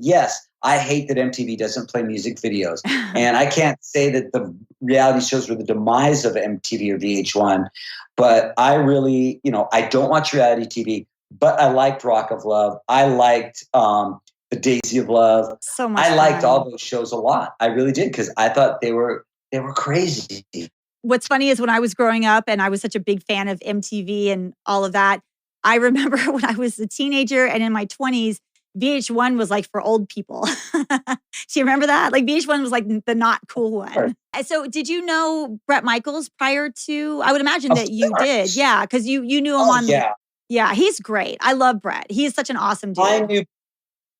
Yes, I hate that MTV doesn't play music videos. And I can't say that the reality shows were the demise of MTV or VH1, but I really, I don't watch reality TV, but I liked Rock of Love. I liked the Daisy of Love. So much I liked fun. all those shows a lot. I really did, because I thought they were crazy. What's funny is when I was growing up and I was such a big fan of MTV and all of that, I remember when I was a teenager and in my 20s, VH1 was like for old people. Do you remember that? Like VH1 was like the not cool one. Sure. So did you know Bret Michaels prior to, I would imagine Of that you course. did. Yeah, because you knew him on. Yeah. Yeah, he's great. I love Bret. He is such an awesome dude.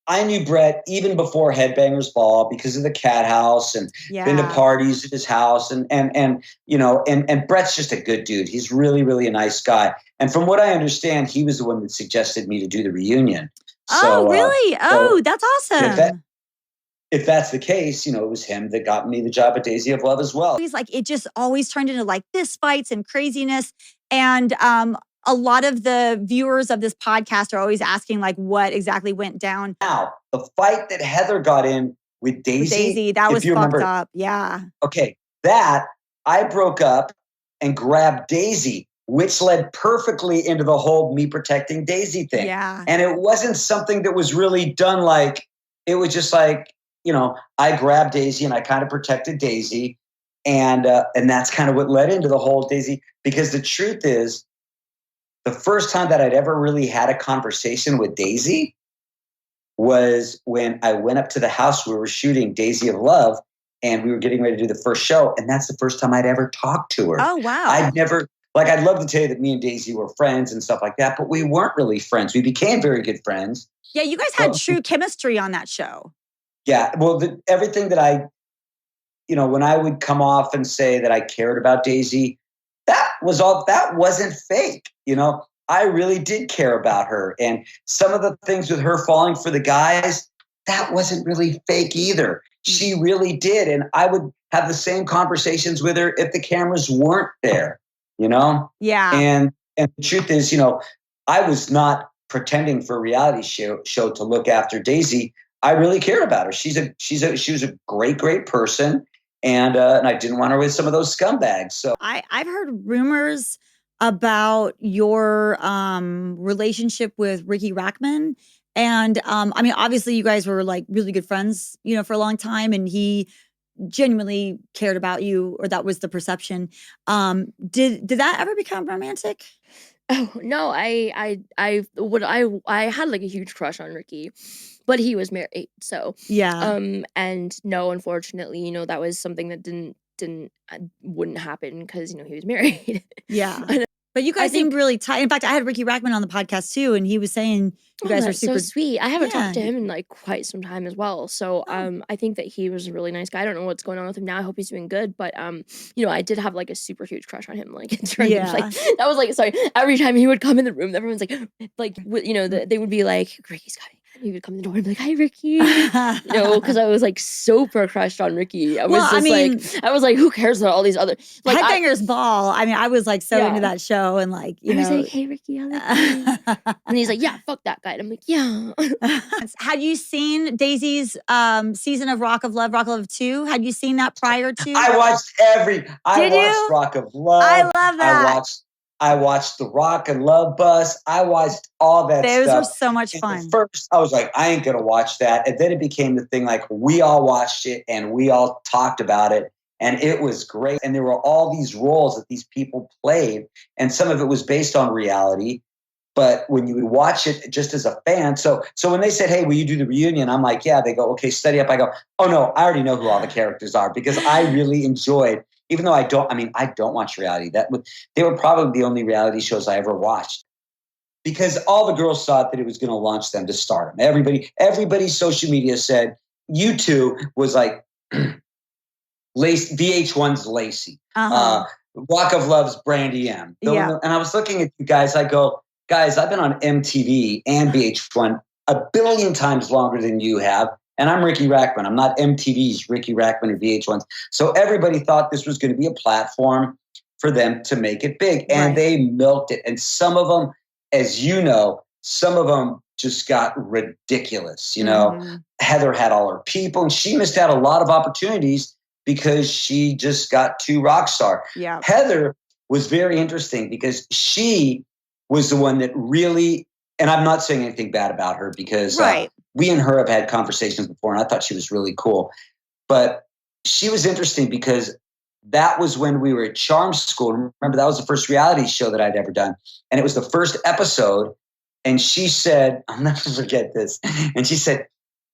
I knew Bret even before Headbangers Ball because of the Cat House, and been to parties at his house, and Bret's just a good dude. He's really, really a nice guy. And from what I understand, he was the one that suggested me to do the reunion. Oh, really? That's awesome. If that's the case, it was him that got me the job at Daisy of Love as well. He's like, it just always turned into like fist fights and craziness. And a lot of the viewers of this podcast are always asking like what exactly went down. Now, the fight that Heather got in with Daisy, that was fucked up. Yeah. Okay, that I broke up and grabbed Daisy, which led perfectly into the whole me protecting Daisy thing. Yeah. And it wasn't something that was really done like, it was just like, I grabbed Daisy and I kind of protected Daisy. And that's kind of what led into the whole Daisy. Because the truth is, the first time that I'd ever really had a conversation with Daisy was when I went up to the house. We were shooting Daisy of Love and we were getting ready to do the first show. And that's the first time I'd ever talked to her. Oh, wow. I'd love to tell you that me and Daisy were friends and stuff like that, but we weren't really friends. We became very good friends. Yeah, you guys had true chemistry on that show. Yeah, well, everything that when I would come off and say that I cared about Daisy, that wasn't fake. I really did care about her. And some of the things with her falling for the guys, that wasn't really fake either. She really did. And I would have the same conversations with her if the cameras weren't there, Yeah. And the truth is, I was not pretending for a reality show to look after Daisy. I really cared about her. She was a great, great person. And I didn't want her with some of those scumbags. So I've heard rumors about your relationship with Ricky Rachtman. And obviously you guys were like really good friends, for a long time, and he genuinely cared about you, or that was the perception. Did that ever become romantic? Oh no, I had like a huge crush on Ricky, but he was married, so yeah. And no, unfortunately, that was something that wouldn't happen because he was married. Yeah. But you guys seemed really tight. In fact, I had Ricky Rachtman on the podcast too, and he was saying you guys are super so sweet. I haven't talked to him in like quite some time as well. So I think that he was a really nice guy. I don't know what's going on with him now. I hope he's doing good. But I did have like a super huge crush on him. Like in terms of like that was like sorry. Every time he would come in the room, everyone's like they would be like, Ricky's coming. And he would come in the door and be like, "Hi, Ricky," because I was like super crushed on Ricky. I was like, who cares about all these other like Headbangers Ball? I was like so into that show, and like I was like, "Hey, Ricky," I like you. And he's like, "Yeah, fuck that guy." And I'm like, "Yeah." Had you seen Daisy's season of Rock of Love 2? Had you seen that prior to? I watched Rock of Love. I love that. I watched the Rock and Love Bus. I watched all that stuff. Those were so much fun. At first, I was like, I ain't going to watch that. And then it became the thing like we all watched it and we all talked about it. And it was great. And there were all these roles that these people played. And some of it was based on reality. But when you would watch it just as a fan, so when they said, "Hey, will you do the reunion?" I'm like, "Yeah." They go, "Okay, study up." I go, "Oh no, I already know who all the characters are," because I really enjoyed. Even though I don't watch reality. They were probably the only reality shows I ever watched, because all the girls thought that it was going to launch them to stardom. Everybody's social media said U2 was like VH1's Lacey, Rock of Love's Brandy M. And I was looking at you guys. I go, guys, I've been on MTV and VH1 a billion times longer than you have. And I'm Ricky Rachtman. I'm not MTV's Ricky Rachtman or VH1's. So everybody thought this was going to be a platform for them to make it big. And they milked it. And some of them, as you know, some of them just got ridiculous. Heather had all her people, and she missed out a lot of opportunities because she just got too rock star. Yeah. Heather was very interesting because she was the one that really, and I'm not saying anything bad about her because we and her have had conversations before, and I thought she was really cool. But she was interesting because that was when we were at Charm School. Remember, that was the first reality show that I'd ever done. And it was the first episode. And she said, I'll never forget this. And she said,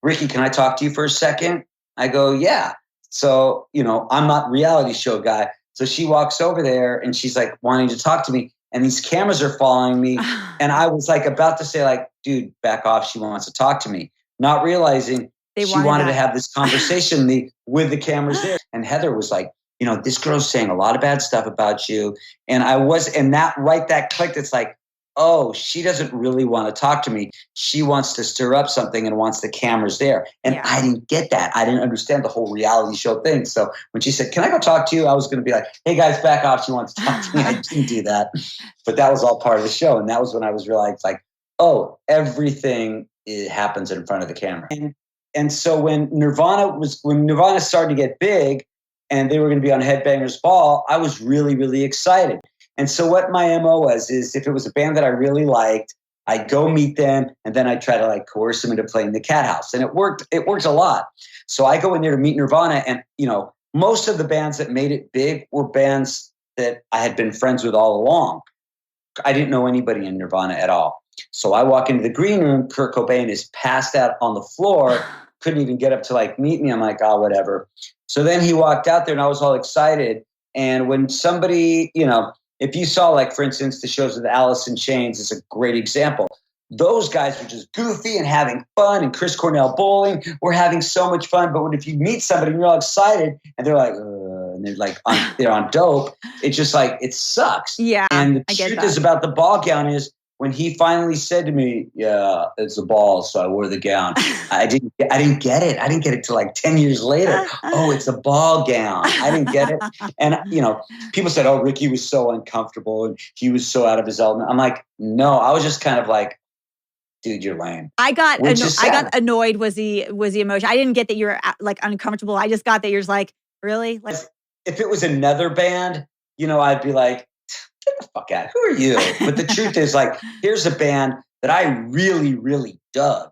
Ricky, can I talk to you for a second? I go, yeah. So, I'm not reality show guy. So she walks over there and she's like wanting to talk to me. And these cameras are following me. And I was like about to say like, dude, back off. She wants to talk to me. Not realizing she wanted to have this conversation with the cameras there. And Heather was like, this girl's saying a lot of bad stuff about you. And that clicked. It's like, oh, she doesn't really want to talk to me. She wants to stir up something and wants the cameras there. And I didn't get that. I didn't understand the whole reality show thing. So when she said, can I go talk to you? I was going to be like, hey guys, back off. She wants to talk to me. I didn't do that. But that was all part of the show. And that was when I was realized like, oh, everything happens in front of the camera. And so when Nirvana started to get big and they were going to be on Headbangers Ball, I was really, really excited. And so what my MO was is if it was a band that I really liked, I'd go meet them and then I'd try to like coerce them into playing the Cat House. And it worked a lot. So I go in there to meet Nirvana, and most of the bands that made it big were bands that I had been friends with all along. I didn't know anybody in Nirvana at all. So I walk into the green room, Kurt Cobain is passed out on the floor, couldn't even get up to like meet me. I'm like, oh, whatever. So then he walked out there and I was all excited. And when somebody, if you saw, like, for instance, the shows with Alice in Chains is a great example. Those guys were just goofy and having fun, and Chris Cornell Bowling were having so much fun. But if you meet somebody and you're all excited and they're like, and they're like, they're on dope, it's just like, it sucks. Yeah. And the truth is about the ball gown is when he finally said to me, yeah, it's a ball, so I wore the gown. I didn't get it. I didn't get it till like 10 years later. Oh, it's a ball gown. I didn't get it. And, people said, oh, Ricky was so uncomfortable and he was so out of his element. I'm like, no, I was just kind of like, dude, you're lame. I got annoyed was the emotion. I didn't get that you were like uncomfortable. I just got that you're just like, really? Like, if it was another band, I'd be like, get the fuck out. Who are you? But the truth is, like, here's a band that I really, really dug.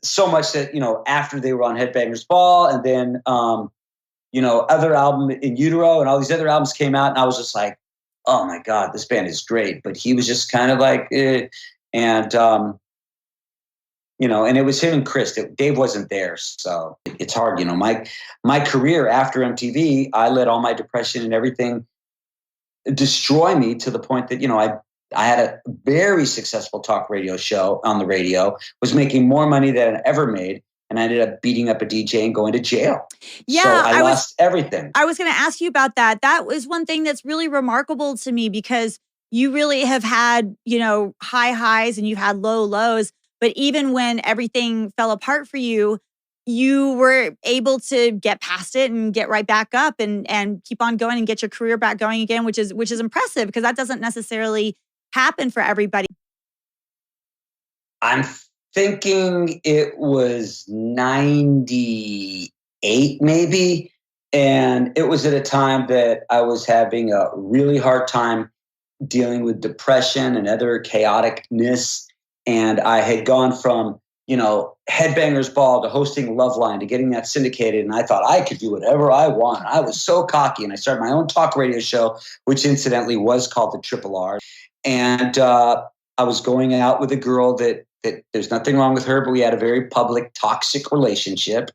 So much that, after they were on Headbangers Ball and then, other album In Utero and all these other albums came out and I was just like, oh my God, this band is great. But he was just kind of like, and it was him and Chris. Dave wasn't there. So it's hard. My career after MTV, I let all my depression and everything destroy me to the point that, I had a very successful talk radio show on the radio, was making more money than I ever made. And I ended up beating up a DJ and going to jail. Yeah. So I lost everything. I was going to ask you about that. That was one thing that's really remarkable to me because you really have had, high highs and you've had low lows. But even when everything fell apart for you, you were able to get past it and get right back up and keep on going and get your career back going again, which is impressive because that doesn't necessarily happen for everybody. I'm thinking it was 98 maybe. And it was at a time that I was having a really hard time dealing with depression and other chaoticness. And I had gone from, Headbangers Ball to hosting Loveline to getting that syndicated. And I thought I could do whatever I want. I was so cocky. And I started my own talk radio show, which incidentally was called the Triple R. And I was going out with a girl that there's nothing wrong with her, but we had a very public toxic relationship.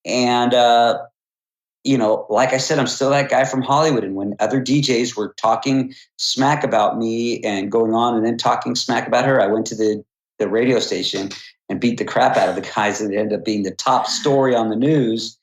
And, like I said, I'm still that guy from Hollywood. And when other DJs were talking smack about me and going on and then talking smack about her, I went to the radio station and beat the crap out of the guys, and it ended up being the top story on the news.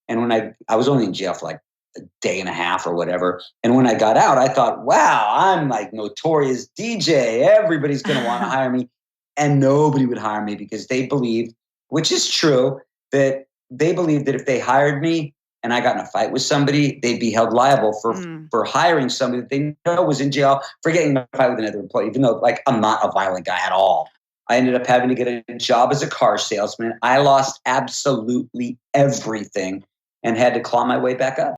And when I was only in jail for like a day and a half or whatever. And when I got out, I thought, wow, I'm like notorious DJ. Everybody's going to want to hire me. And nobody would hire me because they believed, which is true, that they believed that if they hired me and I got in a fight with somebody, they'd be held liable for hiring somebody that they know was in jail for getting in a fight with another employee, even though like I'm not a violent guy at all. I ended up having to get a job as a car salesman. I lost absolutely everything and had to claw my way back up.